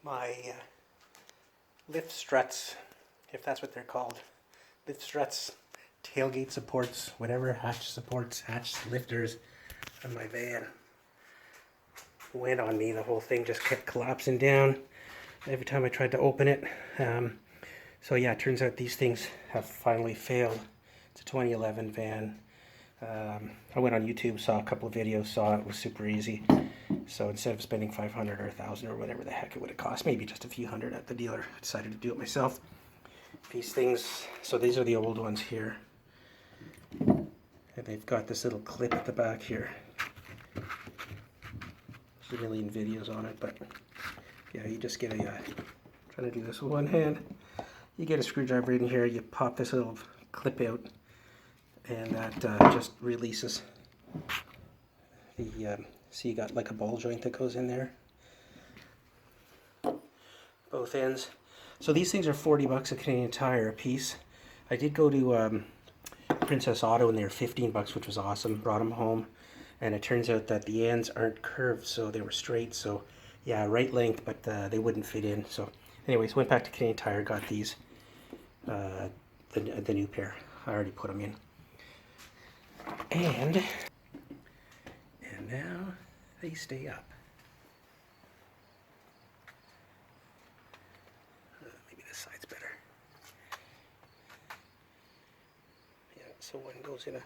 my lift struts, if that's what they're called. Lift struts, tailgate supports, whatever, hatch supports, hatch lifters on my van went on me. The whole thing just kept collapsing down every time I tried to open it. So yeah, it turns out these things have finally failed. It's a 2011 van. I went on YouTube, saw a couple of videos, saw it was super easy. So instead of spending 500 or 1,000 or whatever the heck it would have cost, maybe just a few hundred at the dealer, I decided to do it myself. These things, so these are the old ones here. And they've got this little clip at the back here. There's a million videos on it, but yeah, you just get a, trying to do this with one hand. You get a screwdriver in here, you pop this little clip out, and that just releases the, see, you got like a ball joint that goes in there, both ends. So these things are 40 bucks a Canadian Tire a piece. I did go to Princess Auto and they were 15 bucks, which was awesome. Brought them home, and it turns out that the ends aren't curved, so they were straight. So yeah, right length, but they wouldn't fit in. So anyways, went back to Canadian Tire, got these, the new pair. I already put them in. And now they stay up. Maybe this side's better. Yeah, so one goes in a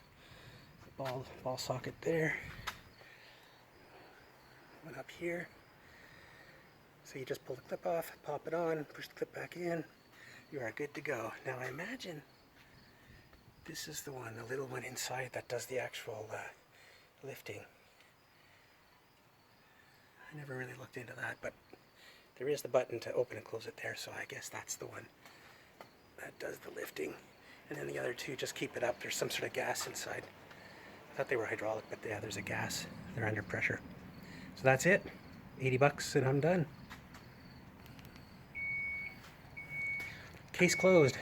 ball socket there. One up here. So you just pull the clip off, pop it on, push the clip back in. You are good to go. Now I imagine this is the one, the little one inside that does the actual lifting. I never really looked into that, but there is the button to open and close it there, so I guess that's the one that does the lifting. And then the other two just keep it up. There's some sort of gas inside. I thought they were hydraulic, but yeah, there's a gas. They're under pressure. So that's it. 80 bucks and I'm done. Case closed.